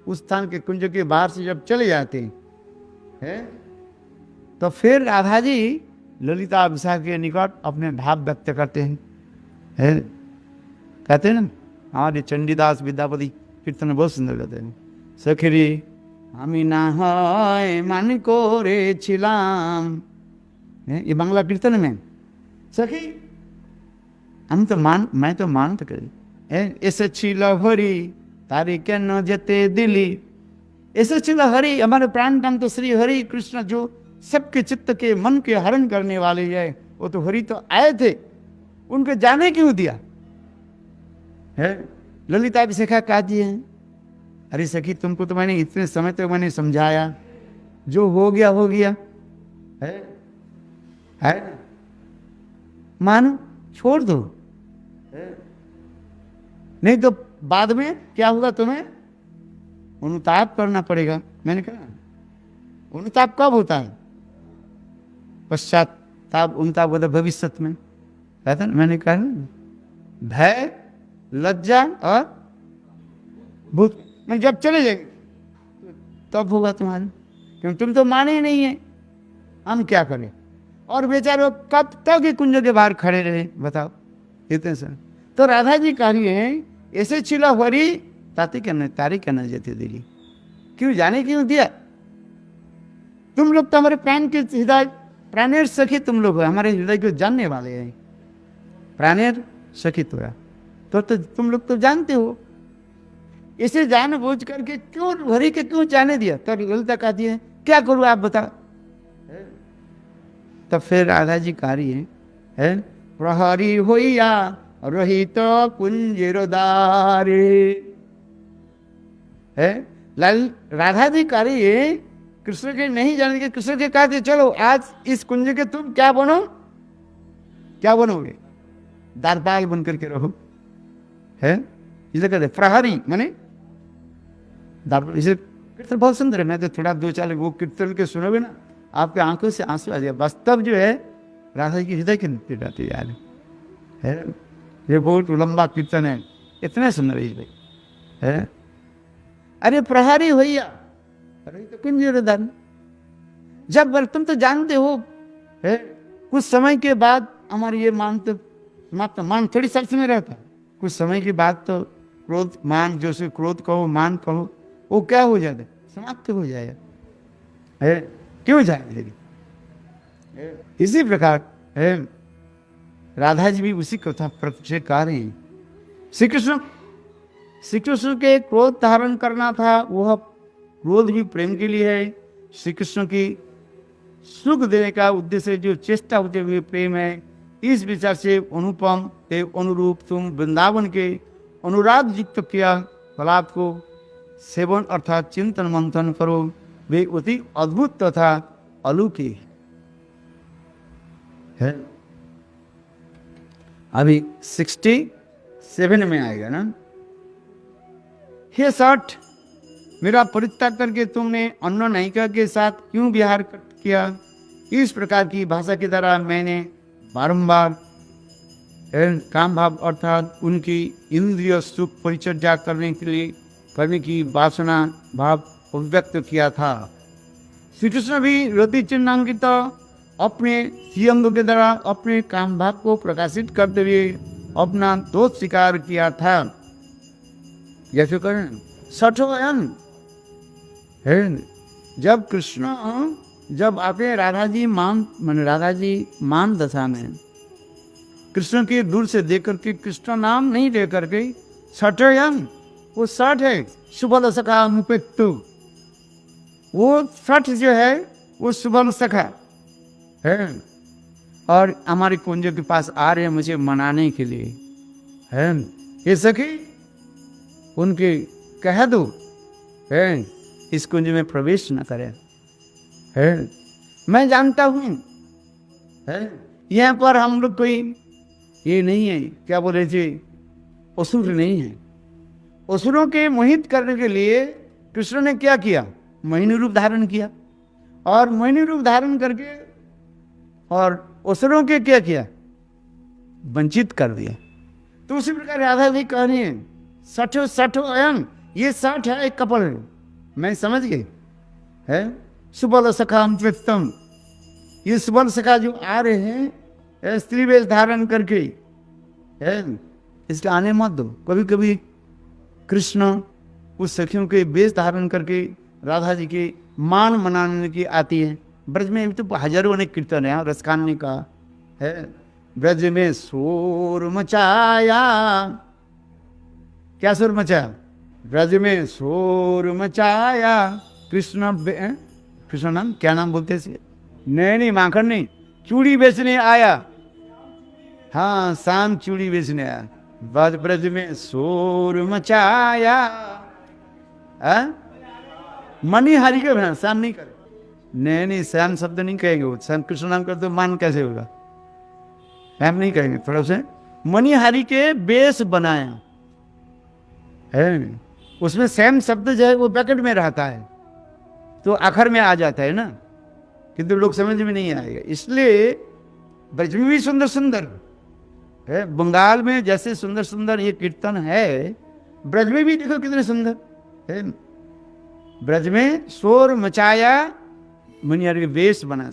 उस स्थान के कुंज के बाहर से जब चले जाते हैं तो फिर राधा जी ललिता विशाखा के निकट अपने भाव व्यक्त करते हैं। है कहते हैं ना, हमारे चंडीदास विद्यापति कीर्तन बहुत सुंदर कहते हैं, सखरी हमी ना है मान को रे छिलाम, ये बांग्ला कीर्तन में, सखी हम तो मैं तो मान तो करी ऐसे छिला हरी तारी क्या न जते दिली, ऐसे छिला हरि हमारे प्राण नाम तो श्री हरि कृष्ण जो सबके चित्त के मन के हरण करने वाले है, वो तो हरि तो आए थे, उनके जाने क्यों दिया है। ललिता विशाखा कहती है, अरे सखी तुमको तो मैंने इतने समय तक मैंने समझाया, जो हो गया है ना, मानो छोड़ दो, नहीं तो बाद में क्या होगा, तुम्हें अनुताप करना पड़ेगा। मैंने कहा अनुताप कब होता है, पश्चाताप अनुताप होता भविष्य में, कहता ना। मैंने कहा भय लज्जा और भूत में जब चले जाएंगे तब होगा तुम्हारे, क्योंकि तुम तो माने ही नहीं है, हम क्या करें। और बेचारे कब तक ही कुंज के बाहर खड़े रहे बताओ, इतने सर। तो राधा जी कह रही है ऐसे छिला हरी ताते तारी कहना जाते दिली, क्यों जाने क्यों दिया, तुम लोग तो हमारे प्राण के हृदय प्राणेर सखी तुम लोग हो, हमारे हृदय को जानने वाले हैं, प्राणेर सखी तो तुम लोग तो जानते हो, इसे जान बूझ करके क्यों हरि के क्यों जाने दिया। तो ललिता कहती है क्या करूं आप बताओ। तब फिर राधा जी कह रही है प्रहरी होइया रही तो कुंजरदारे, है राधा जी कह रही है कृष्ण के नहीं जाने के, कृष्ण के कहते चलो आज इस कुंज के तुम क्या बनो, क्या बनोगे, द्वारपाल बन करके रहो, है इसे कहते प्रहरी माने द्वारपाल। इसे कीर्तन बहुत सुंदर है, मैं तो थोड़ा दो चार वो कीर्तन के सुनोगे ना आपके आंखों से आंसू आ जाए। वास्तव जो है राधा की हृदय के नृत्य गाते जा रहे है, ये बहुत लंबा कीर्तन है, इतने सुंदर है। अरे प्रहरी भैया, अरे तो कुंजरदान, जब तुम तो जानते हो है कुछ समय के बाद हमारे ये मान तो मान थोड़ी शख्स में रहता है, कुछ समय के बाद तो क्रोध मान, जो से क्रोध कहो मान कहो, वो क्या हो जाता है, समाप्त हो जाएगा, है क्यों जाएगा। इसी प्रकार है राधा जी भी उसी कथा प्रत्यक्ष हैं। श्री कृष्ण के क्रोध धारण करना था, वह क्रोध भी प्रेम के लिए है। श्री कृष्ण की सुख देने का उद्देश्य जो चेष्टा होते हुए प्रेम है। इस विचार से अनुपम एवं अनुरूप तुम वृंदावन के अनुराग युक्त किया फलाद को सेवन अर्थात चिंतन मंथन करो, वे अति अद्भुत तथा अलौकिक है। अभी 67 में आएगा ना। हे 60, मेरा परित्याग करके तुमने अन्य नायिका के साथ क्यों विहार किया। इस प्रकार की भाषा के द्वारा मैंने बारंबार काम भाव अर्थात उनकी इंद्रिय सुख परिचर्या करने की वासना भाव अभिव्यक्त किया था। श्री कृष्ण भी रति चिन्हांकित अपने सियंग के द्वारा अपने काम भाव को प्रकाशित करते हुए अपना दोष स्वीकार किया था। जैसे करें सठोयन है, जब कृष्ण जब आते राधा जी मान दशा में कृष्ण के दूर से देख करके कृष्ण नाम नहीं दे करके सठोयन, वो सठ है सुबल सखा मुपेक्तु, वो सठ जो है वो सुबल सखा है और हमारे कुंज के पास आ रहे हैं मुझे मनाने के लिए है। ये सखी उनके कह दो है इस कुंज में प्रवेश न करे है। मैं जानता हूं है यहाँ पर हम लोग कोई ये नहीं है, क्या बोले थे, असुर नहीं है। असुरों के मोहित करने के लिए कृष्ण ने क्या किया, मोहिनी रूप धारण किया और मोहिनी रूप धारण करके और असुरों के क्या किया, वंचित कर दिया। तो उसी प्रकार राधा जी कह रही है सठो अयन, ये 60 है एक कपल है, मैं समझ गई है। सुबल सखा अमृतम, ये सुबल सखा जो आ रहे हैं स्त्री वेश धारण करके है, इसके आने मत दो। कभी कभी कृष्ण उस सखियों के वेश धारण करके राधा जी के मान मनाने की आती है। ब्रज में तो हजारों अनेक कीर्तन है, रसखान का है। ब्रज में शोर मचाया, क्या शोर मचाया, ब्रज में शोर मचाया कृष्ण नाम क्या नाम बोलते थे, नहीं माखन नहीं, चूड़ी बेचने आया, हाँ शाम चूड़ी बेचने आया। ब्रज में शोर मचाया, मणिहारी के बना शाम नहीं करे, नहीं श्याम शब्द नहीं कहेंगे, वो श्याम कृष्ण नाम कर तो मान कैसे होगा, श्याम नहीं कहेंगे। थोड़ा से मणिहारी के बेस बनाया है, उसमें श्याम शब्द जो है वो ब्रैकेट में रहता है तो आखिर में आ जाता है ना, किंतु लोग समझ में नहीं आएगा। इसलिए ब्रज में भी सुंदर सुंदर है, बंगाल में जैसे सुंदर सुंदर ये कीर्तन है, ब्रज में भी देखो कितने सुंदर है। ब्रज में शोर मचाया, मनिहारी के वेश बना,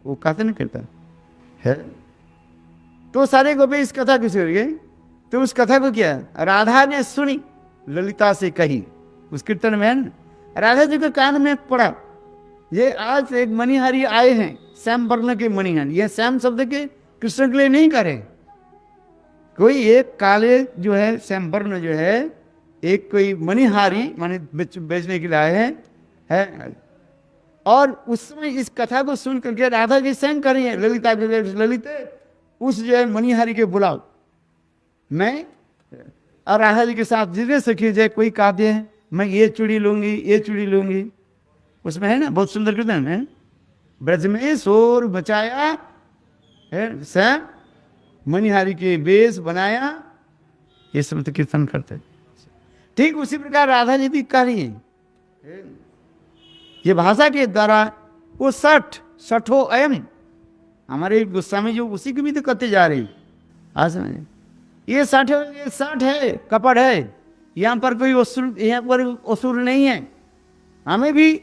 वो कहते नहीं कीर्तन है। तो सारे गोपी इस कथा किसी हो गई, तो उस कथा को क्या राधा ने सुनी, ललिता से कही, उस कीर्तन में है ना, राधा जी के कान में पड़ा, ये आज एक मणिहारी आए हैं, श्याम वर्ण के मणिहारी। ये श्याम शब्द के कृष्ण के लिए नहीं करे, कोई एक काले जो है श्याम वर्ण जो है एक कोई मणिहारी माने बेचने के लिए आए हैं। और उस समय इस कथा को सुन करके राधा जी स्वयं करी है, ललिता उस जो है मणिहारी के बुलाओ, मैं और राधा जी के साथ जितने सखी जाए, कोई कहते हैं मैं ये चूड़ी लूंगी ये चूड़ी लूंगी, उसमें है ना बहुत सुंदर कीर्तन है। ब्रज में शोर बचाया है, श्याम मणिहारी के वेश बनाया, ये सब तो कीर्तन करते। ठीक उसी प्रकार राधा जी भी कह रही है, ये भाषा के द्वारा वो सठो अयम, हमारे गुस्सा में जो उसी की भी तो करते जा रही आज समझे, ये 60 है कपड़ है, यहाँ पर कोई असुर, यहाँ पर असुर नहीं है। हमें भी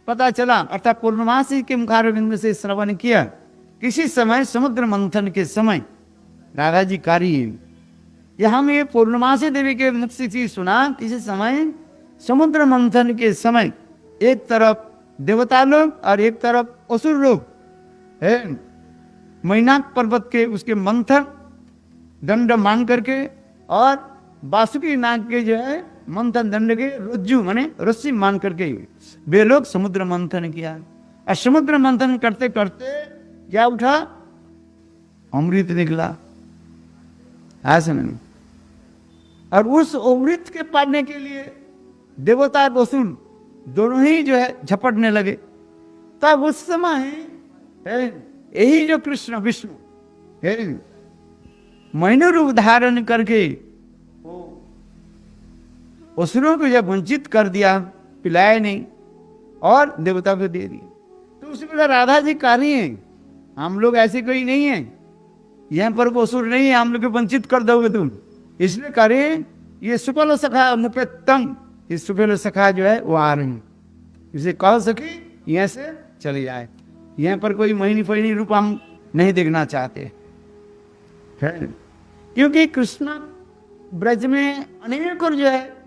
पता चला, अर्थात पूर्णमासी के मुखारविंद से श्रवण किया, किसी समय समुद्र मंथन के समय राधा जी कारी यहाँ में पूर्णमासी देवी के मुख से चीज सुना। इसी समय समुद्र मंथन के समय एक तरफ देवता लोग और एक तरफ असुर लोग है, मैनाक पर्वत के उसके मंथन दंड मान करके और बासुकी नाग के जो है मंथन दंड के रज्जु माने रस्सी मान करके वे लोग समुद्र मंथन किया। और समुद्र मंथन करते करते क्या उठा? अमृत निकला। ऐसा नहीं। और उस अमृत के पाने के लिए देवता और असुर दोनों ही जो है झपटने लगे। तब उस समय है यही जो कृष्ण विष्णु है मनु रूप धारण करके असुरों को जब वंचित कर दिया, पिलाया नहीं और देवता को दे दिया, तो उसमें राधा जी कार्य है। हम लोग ऐसे कोई नहीं है, यहाँ पर वो असुर नहीं है, हम लोग को वंचित कर दोगे तुम, इसलिए कार्य ये सुफल सखा अनुपेतम, ये सुफल सखा जो है वो आ रही है, इसे कह सके यहाँ से चले जाए। यहाँ पर कोई मोहिनी फोहिनी रूप हम नहीं देखना चाहते है, क्योंकि कृष्ण ब्रज में अनेकों जो है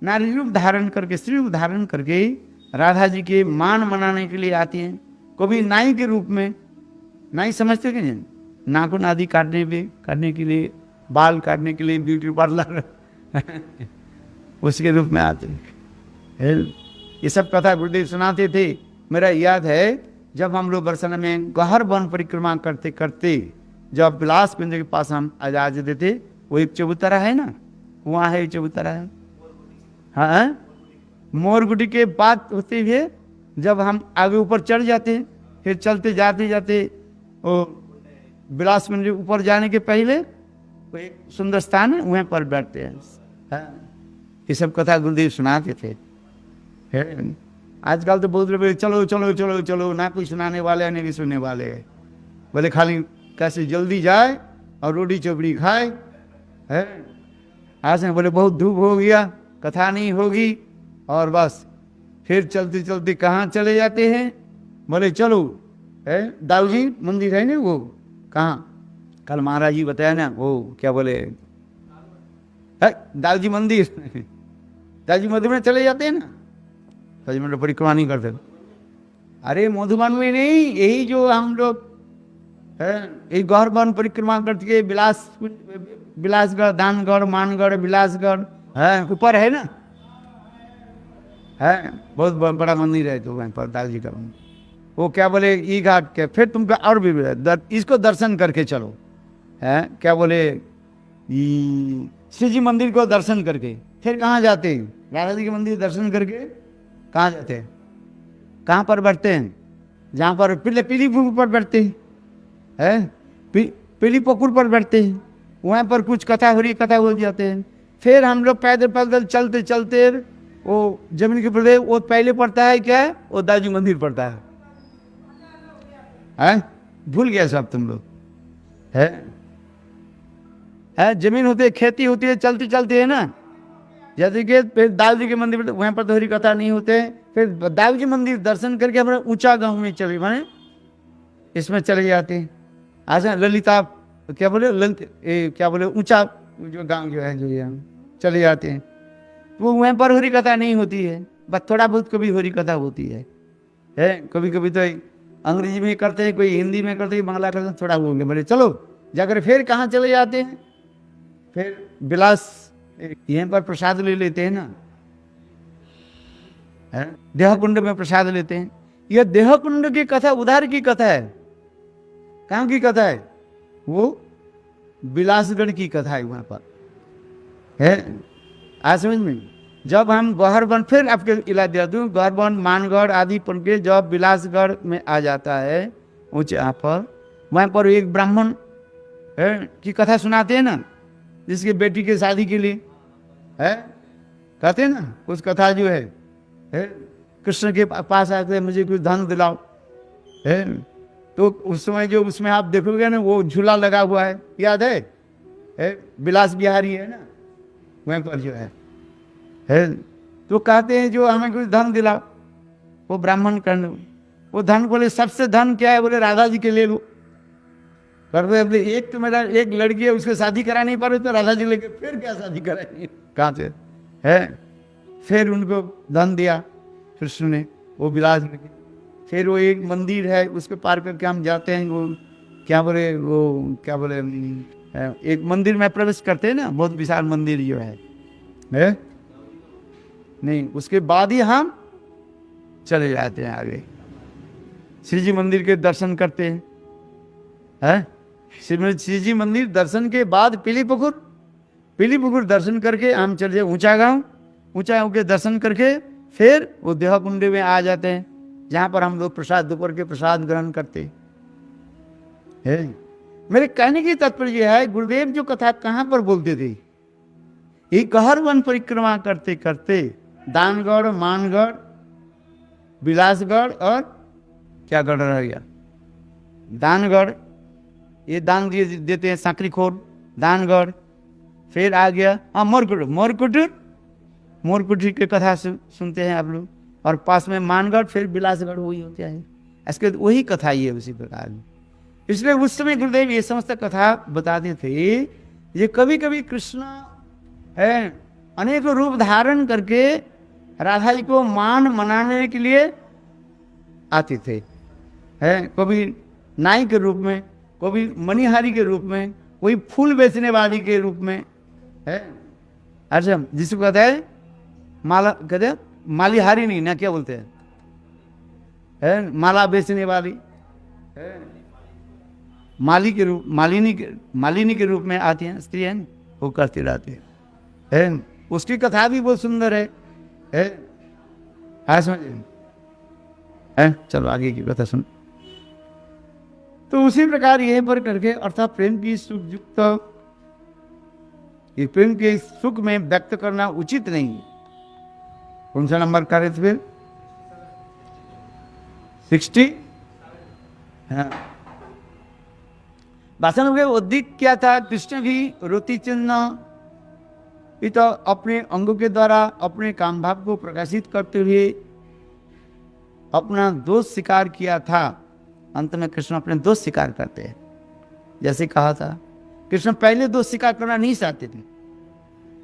नारी रूप धारण करके, स्त्री रूप धारण करके राधा जी के मान मनाने के लिए आती हैं। कभी नाई के रूप में, नाई समझते कि नहीं, नाखून आदि काटने के लिए, बाल काटने के लिए ब्यूटी पार्लर उसके रूप में आते हैं। ये सब कथा गुरुदेव सुनाते थे। मेरा याद है जब हम लोग बरसाना में गहर वन परिक्रमा करते करते जब बिलास कुंज के पास हम आ जाते थे, वो एक चबूतरा है ना, वहाँ है चबूतरा है, हाँ, मोरगुडी के बाद होते हुए जब हम आगे ऊपर चढ़ जाते हैं, फिर चलते जाते जाते वो बिलास कुंज ऊपर जाने के पहले वो एक सुंदर स्थान है, वहाँ पर बैठते हैं। हाँ, ये सब कथा गुरुदेव सुनाते थे। आजकल तो बोलते रहे चलो चलो चलो चलो, ना कोई सुनाने वाले है ना कोई सुनने वाले है, बोले खाली कैसे जल्दी जाए और रोटी चोपड़ी खाए है। आज में बोले बहुत धूप हो गया, कथा नहीं होगी, और बस फिर चलते चलते कहाँ चले जाते हैं, बोले चलो है दाऊजी मंदिर है ना, वो कहाँ कल महाराज जी बताया ना, वो क्या बोले दाऊजी मंदिर दाऊजी मंदिर में चले जाते हैं ना, दाऊजी मंदिर परिक्रमा नहीं करते। अरे मधुबन में नहीं, यही जो हम लोग है यही गौर वन परिक्रमा करके बिलासगढ़, दानगढ़, मानगढ़, बिलासगढ़ है, ऊपर है ना, है बहुत बड़ा मंदिर है, तो वहाँ पर दाऊ जी का वो क्या बोले ई घाट के, फिर तुमको और भी इसको दर्शन करके चलो है, क्या बोले श्री जी मंदिर को दर्शन करके फिर कहाँ जाते हैं, राधा जी के मंदिर दर्शन करके कहाँ जाते हैं, कहाँ पर बैठते हैं, जहाँ पर पीली पुकुर पर बैठते हैं है, पीली पुकुर पर बैठते हैं, वहाँ पर कुछ कथा हो रही, कथा हो जाते हैं। फिर हम लोग पैदल पैदल चलते चलते वो जमीन के ऊपर वो पहले पड़ता है क्या, वो दाऊजी मंदिर पड़ता है, भूल गया सब तुम लोग है, जमीन होती है, खेती होती है, चलते चलते है ना, जैसे कि फिर दाऊजी के मंदिर, वहाँ पर दोहरी कथा नहीं होते। फिर दाऊजी मंदिर दर्शन करके हमारे ऊंचा गांव में चले, माने इसमें चले जाते हैं। आज ललिता क्या बोले क्या बोले ऊंचा जो गांव जो है, जो यहाँ चले जाते हैं, तो वहाँ पर होरी कथा नहीं होती है, बस थोड़ा बहुत कभी होरी कथा होती है, कभी कभी तो अंग्रेजी में करते हैं, कोई हिंदी में करते हैं, बांग्ला करते हैं, थोड़ा होंगे। बोले चलो जाकर फिर कहाँ चले जाते हैं, फिर बिलास यहाँ पर प्रसाद ले लेते हैं ना, देहकुंड में प्रसाद लेते हैं। यह देहकुंड की कथा उधार की कथा है, कहाँ की कथा है, वो बिलासगढ़ की कथा है, वहाँ पर है। आज समझ में, जब हम गौहरवन, फिर आपके इलाज दिया दूँ, गौहरवन, मानगढ़ आदि पढ़ के जब बिलासगढ़ में आ जाता है ऊँचे पर, वहाँ पर एक ब्राह्मण की कथा सुनाते हैं ना, जिसके बेटी के शादी के लिए है, कहते हैं ना उस कथा जो है कृष्ण के पास आते मुझे कुछ धन दिलाओ है, तो उस समय जो उसमें आप देखोगे ना वो झूला लगा हुआ है, याद है बिलास बिहारी है ना, वहीं पर जो है तो कहते हैं जो हमें कुछ धन दिलाओ, वो ब्राह्मण कर्ण, वो धन बोले सबसे धन क्या है, बोले राधा जी के ले लो करते अपने एक तो मेरा एक लड़की है, उसके शादी करा नहीं पा रहे तो राधा जी लेके फिर क्या शादी कराएंगे कहाँ से है। फिर उनको धन दिया कृष्ण ने, वो विलास में। फिर वो एक मंदिर है, उस पर पार करके हम जाते हैं, वो क्या बोले एक मंदिर में प्रवेश करते हैं ना, बहुत विशाल मंदिर जो है नहीं, उसके बाद ही हम चले जाते हैं आगे। श्री जी मंदिर के दर्शन करते हैं, श्री जी मंदिर दर्शन के बाद पीली पुकुर दर्शन करके हम चले जाए ऊंचा गांव के दर्शन करके फिर वो देहकुंडी में आ जाते हैं, जहां पर हम लोग प्रसाद दोपहर के प्रसाद ग्रहण करते हैं। मेरे कहने की तात्पर्य है, गुरुदेव जो कथा कहां पर बोलते थे, एक हर वन परिक्रमा करते करते दानगढ़, मानगढ़, विलासगढ़ और क्या गढ़ रह गया, दानगढ़, ये दान देते हैं सांकरीखोर, दानगढ़, फिर आ गया मोरकुटी की कथा सुनते हैं आप लोग, और पास में मानगढ़, फिर विलासगढ़ वही होता है, इसके वही कथा ही है उसी प्रकार। इसलिए उस समय गुरुदेव ये समस्त कथा बताते थे। ये कभी कभी कृष्ण है अनेक रूप धारण करके राधा जी को मान मनाने के लिए आते थे, है कभी नाई के रूप में, कभी मणिहारी के रूप में, कोई फूल बेचने वाली के रूप में, है अच्छा जिसको कहते हैं माला, कहते हैं मालीहारी नहीं ना, क्या बोलते हैं, है माला बेचने वाली, है माली के रूप, मालिनी के रूप में आती हैं स्त्री, है वो करती रहती है। उसकी कथा भी बहुत सुंदर है समझे, है चलो आगे की कथा सुन। तो उसी प्रकार यह पर करके अर्थात प्रेम की सुख युक्त, ये प्रेम के सुख में व्यक्त करना उचित नहीं है। कौन सा नंबर कार्य थे फिर 60, हाँ भाषण में अधिक क्या था, कृष्ण भी रोति चिन्ह तो अपने अंगों के द्वारा अपने काम भाव को प्रकाशित करते हुए अपना दोष स्वीकार किया था। अंत में कृष्ण अपने दोष स्वीकार करते हैं, जैसे कहा था कृष्ण पहले दोष स्वीकार करना नहीं चाहते थे,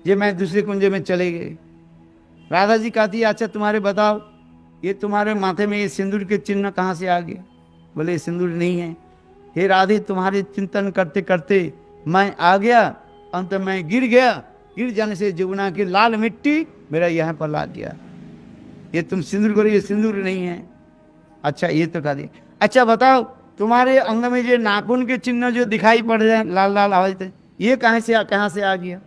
ये मैं दूसरे कुंजे में चले गए। राधा जी कहती है अच्छा तुम्हारे बताओ, ये तुम्हारे माथे में ये सिंदूर के चिन्ह कहाँ से आ गए, बोले सिंदूर नहीं है। हे राधे तुम्हारे चिंतन करते करते मैं आ गया, अंत में गिर गया, गिर जाने से जमुना की लाल मिट्टी मेरा यहाँ पर ला दिया, ये तुम सिंदूर करो, ये सिंदूर नहीं है। अच्छा ये तो कहा दिया, अच्छा बताओ तुम्हारे अंग में जो नाखून के चिन्ह जो दिखाई पड़ रहे लाल लाल आवाज थे, ये कहाँ से आ गया।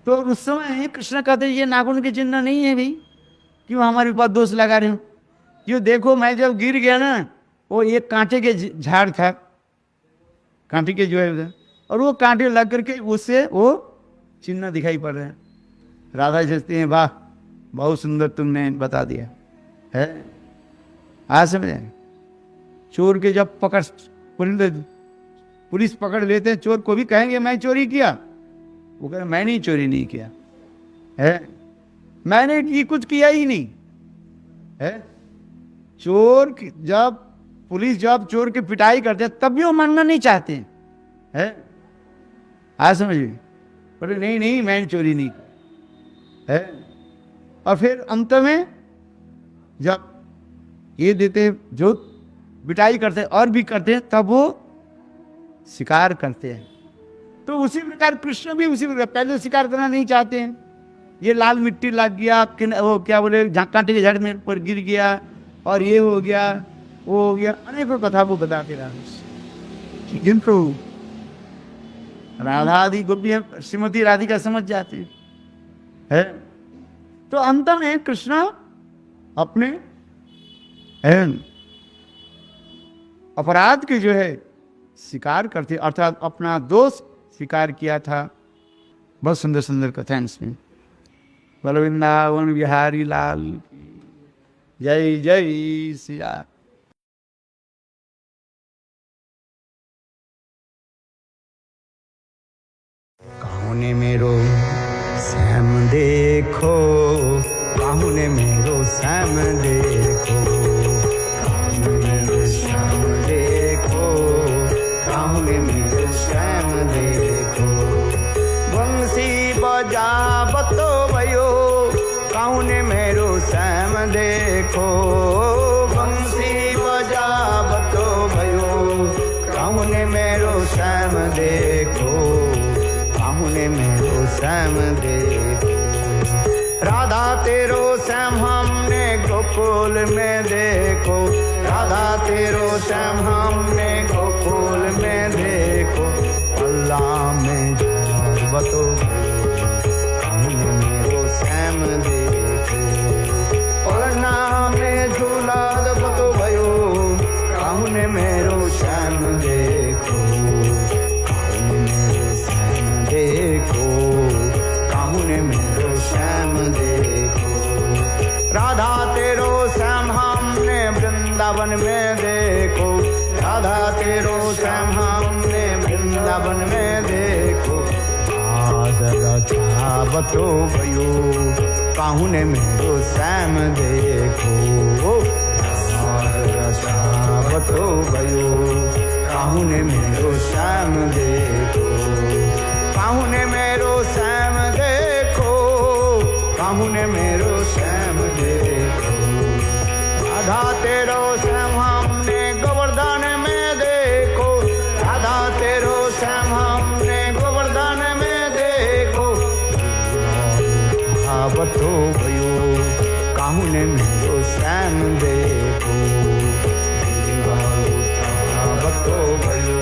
तो उस समय कृष्ण कहते ये नाखून के चिन्ह नहीं है भाई, क्यों हमारे ऊपर दोष लगा रहे हो, क्यों देखो मैं जब गिर गया ना, वो एक कांटे के झाड़ था, कांटे के जो है उधर, और वो कांटे लग करके उससे वो चिन्ह दिखाई पड़ रहे हैं। राधा सोचती हैं वाह बहुत सुंदर तुमने बता दिया है। आज समझे, चोर के जब पुलिस पकड़ लेते हैं, चोर को भी कहेंगे मैं चोरी किया, वो कहे मैंने चोरी नहीं किया है, मैंने कुछ किया ही नहीं है। चोर जब पुलिस जब चोर की पिटाई करते हैं तब भी वो मानना नहीं चाहते हैं। आज समझिए, बोले नहीं मैंने चोरी नहीं की है। और फिर अंत में जब ये देते जो पिटाई करते हैं और भी करते हैं, तब वो शिकार करते हैं। तो उसी प्रकार कृष्ण भी उसी प्रकार पहले शिकार करना नहीं चाहते हैं। ये लाल मिट्टी लग गया, वो क्या बोले कांटे के झाड़ में पर गिर गया, और ये हो गया वो हो गया, अनेकों कथा वो बताते रहा। जिनको राधा आदि गोपियां श्रीमती राधिका समझ जाते है। तो अंत में कृष्ण अपने अपराध के जो है स्वीकार करते, अर्थात अपना दोष स्वीकार किया था। बहुत सुंदर सुंदर कथा इसमें। बोलो वृंदावन बिहारी लाल जय जय सिया। काहुने मेरो श्याम देखो, काहुने मेरो श्याम देखो, काहुने मेरो श्याम देखो, काहुने मेरो श्याम देखो बंसी बजावतो भयो काहुने मेरो श्याम देखो बंसी बजावतो भयो काहुने मेरो श्याम देखो काहुने मेरो श्याम देखो राधा तेरो श्याम हमने गोकुल में देखो राधा तेरो श्याम हमने गोकुल में देखो अल्लाह में बतो काहुने मेरो श्याम देखो पलना में झूला बतो भयो काहुने मेरो श्याम देखो काहुने मेरो श्याम देखो काहुने मेरो श्याम देखो राधा तेरो श्याम हमने वृंदावन में देखो राधा तेरो श्याम हमने वृंदावन में देखो आज रचावतो भयो काहुने मेरो श्याम देखो आज रचावतो भयो काहुने मेरो श्याम देखो काहुने मेरो श्याम देखो काहुने मेरो श्याम देखो राधा तेरो श्याम हमने गोवर्धन में देखो राधा तेरो श्याम हमने गोवर्धन में देखो आवतो भयो काहुने मेरो श्याम देखो आवतो भयो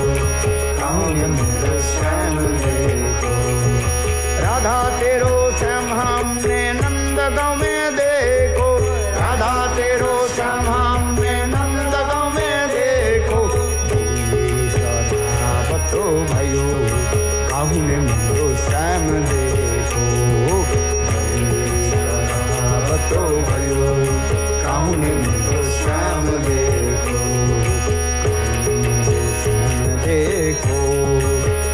काहुने मेरो श्याम देखो राधा तेरो श्याम हमने नंदगांव में देखो राधा तेरो श्याम हमने नंदगांव में देखो आवतो भयो काहुने मेरो श्याम देखो आवतो भयो काहुने मेरो श्याम देखो देखो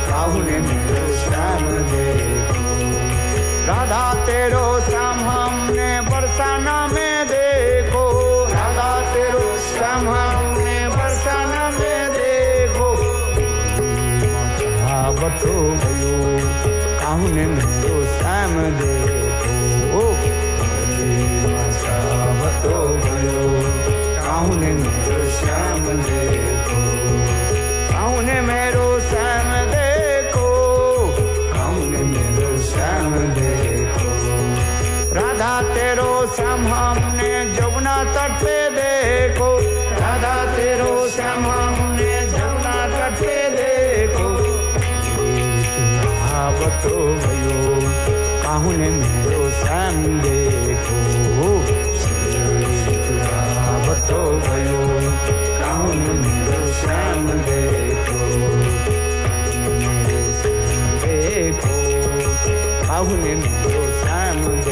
काहुने मेरो श्याम देखो राधा तेरो श्याम हमने बरसाना में देखो राधा तेरो श्याम हमने बरसाना में देखो आवतो भयो काहुने मेरो श्याम देखो आवतो भयो काहुने मेरो श्याम देखो काहुने मेरो श्याम देखो काहुने मेरो श्याम देखो राधा तेरो श्याम हमने जमुना तट पे देखो राधा तेरो श्याम हमने जमुना तट पे देखो आवतो भयो काहुने मेरो श्याम देखो आवतो भयो काहुने मेरो श्याम देखो देखो काहुने मेरो श्याम देखो